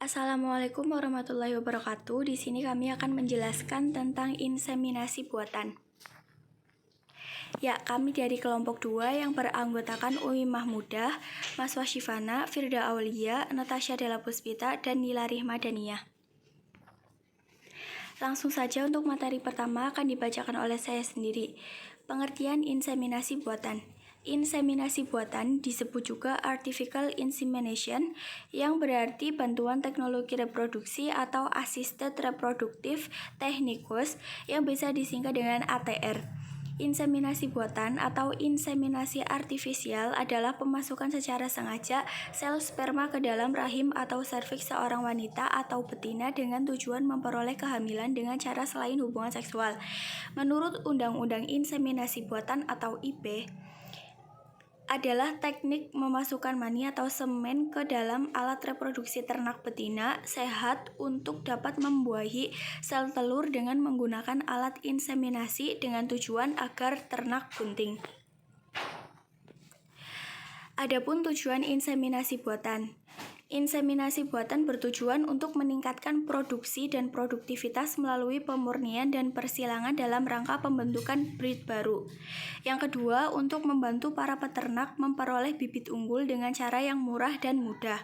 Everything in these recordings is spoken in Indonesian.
Assalamualaikum warahmatullahi wabarakatuh. Di sini kami akan menjelaskan tentang inseminasi buatan. Ya, kami dari kelompok 2 yang beranggotakan Umi Mahmudah, Mas Wasyifana, Firda Aulia, Natasha Della Puspita, dan Nila Rihmadaniyah. Langsung saja untuk materi pertama akan dibacakan oleh saya sendiri. Pengertian inseminasi buatan. Inseminasi buatan disebut juga artificial insemination, yang berarti bantuan teknologi reproduksi atau assisted reproductive techniques yang bisa disingkat dengan ATR. Inseminasi buatan atau inseminasi artifisial adalah pemasukan secara sengaja sel sperma ke dalam rahim atau serviks seorang wanita atau betina dengan tujuan memperoleh kehamilan dengan cara selain hubungan seksual. Menurut Undang-Undang Inseminasi Buatan atau IP, adalah teknik memasukkan mani atau semen ke dalam alat reproduksi ternak betina sehat untuk dapat membuahi sel telur dengan menggunakan alat inseminasi dengan tujuan agar ternak bunting. Adapun tujuan inseminasi buatan. Inseminasi buatan bertujuan untuk meningkatkan produksi dan produktivitas melalui pemurnian dan persilangan dalam rangka pembentukan breed baru. Yang kedua, untuk membantu para peternak memperoleh bibit unggul dengan cara yang murah dan mudah.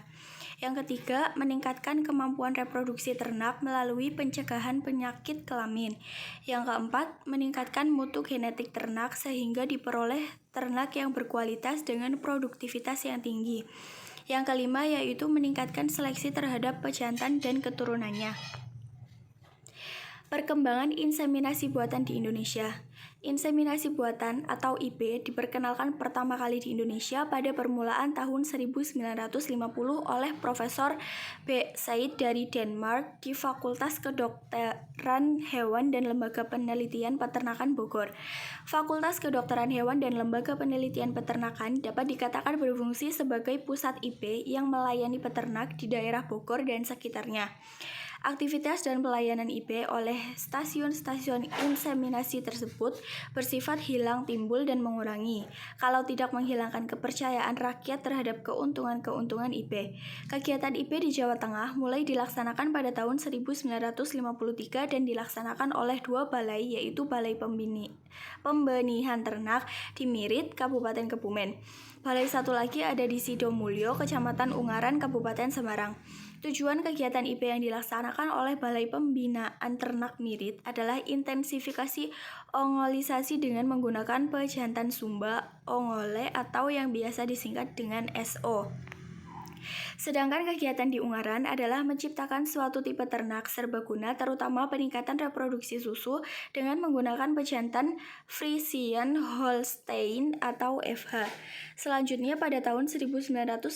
Yang ketiga, meningkatkan kemampuan reproduksi ternak melalui pencegahan penyakit kelamin. Yang keempat, meningkatkan mutu genetik ternak sehingga diperoleh ternak yang berkualitas dengan produktivitas yang tinggi. Yang kelima yaitu meningkatkan seleksi terhadap pejantan dan keturunannya. Perkembangan inseminasi buatan di Indonesia. Inseminasi buatan atau IP diperkenalkan pertama kali di Indonesia pada permulaan tahun 1950 oleh Profesor B. Said dari Denmark di Fakultas Kedokteran Hewan dan Lembaga Penelitian Peternakan Bogor. Fakultas Kedokteran Hewan dan Lembaga Penelitian Peternakan dapat dikatakan berfungsi sebagai pusat IP yang melayani peternak di daerah Bogor dan sekitarnya. Aktivitas dan pelayanan IP oleh stasiun-stasiun inseminasi tersebut bersifat hilang timbul dan mengurangi, kalau tidak menghilangkan kepercayaan rakyat terhadap keuntungan-keuntungan IP. Kegiatan IP di Jawa Tengah mulai dilaksanakan pada tahun 1953 dan dilaksanakan oleh dua balai, yaitu Balai Pembenihan Ternak di Mirit, Kabupaten Kebumen. Balai satu lagi ada di Sidomulyo, Kecamatan Ungaran, Kabupaten Semarang. Tujuan kegiatan IP yang dilaksanakan oleh Balai Pembinaan Ternak Mirit adalah intensifikasi ongolisasi dengan menggunakan pejantan sumba ongole atau yang biasa disingkat dengan SO. Sedangkan kegiatan di Ungaran adalah menciptakan suatu tipe ternak serbaguna, terutama peningkatan reproduksi susu dengan menggunakan pejantan Friesian Holstein atau FH. Selanjutnya pada tahun 1969,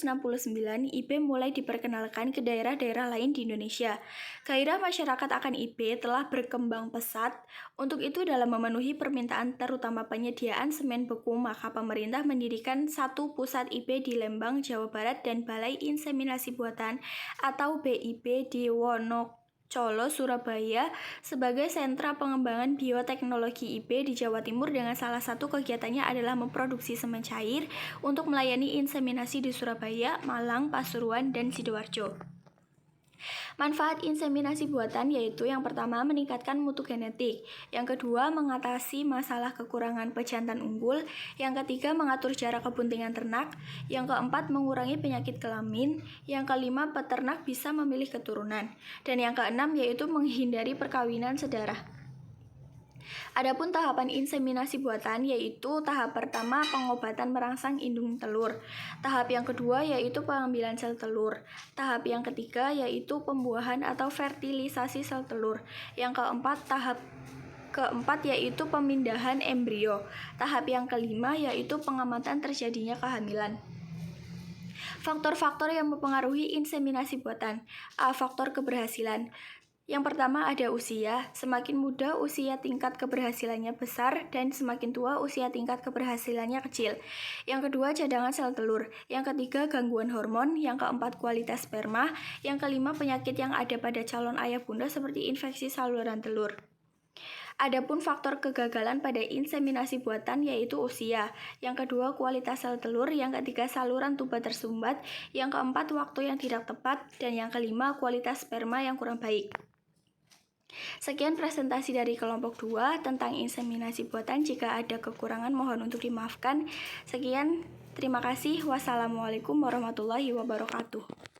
IP mulai diperkenalkan ke daerah-daerah lain di Indonesia. Gairah masyarakat akan IP telah berkembang pesat. Untuk itu, dalam memenuhi permintaan terutama penyediaan semen beku, maka pemerintah mendirikan satu pusat IP di Lembang, Jawa Barat dan Balai Inseminasi Buatan atau BIP di Wonocolo, Surabaya sebagai sentra pengembangan bioteknologi IP di Jawa Timur, dengan salah satu kegiatannya adalah memproduksi semen cair untuk melayani inseminasi di Surabaya, Malang, Pasuruan, dan Sidoarjo. Manfaat inseminasi buatan yaitu yang pertama meningkatkan mutu genetik, yang kedua mengatasi masalah kekurangan pejantan unggul, yang ketiga mengatur jarak kebuntingan ternak, yang keempat mengurangi penyakit kelamin, yang kelima peternak bisa memilih keturunan, dan yang keenam yaitu menghindari perkawinan sedarah. Adapun tahapan inseminasi buatan yaitu tahap pertama pengobatan merangsang indung telur, tahap yang kedua yaitu pengambilan sel telur, tahap yang ketiga yaitu pembuahan atau fertilisasi sel telur, yang tahap keempat yaitu pemindahan embrio, tahap yang kelima yaitu pengamatan terjadinya kehamilan. Faktor-faktor yang mempengaruhi inseminasi buatan. A. Faktor keberhasilan. Yang pertama ada usia. Semakin muda usia tingkat keberhasilannya besar, dan semakin tua usia tingkat keberhasilannya kecil. Yang kedua cadangan sel telur. Yang ketiga gangguan hormon. Yang keempat kualitas sperma. Yang kelima penyakit yang ada pada calon ayah bunda seperti infeksi saluran telur. Adapun faktor kegagalan pada inseminasi buatan yaitu usia, yang kedua kualitas sel telur, yang ketiga saluran tuba tersumbat, yang keempat waktu yang tidak tepat, dan yang kelima kualitas sperma yang kurang baik. Sekian presentasi dari kelompok 2 tentang inseminasi buatan. Jika ada kekurangan mohon untuk dimaafkan. Sekian, terima kasih. Wassalamualaikum warahmatullahi wabarakatuh.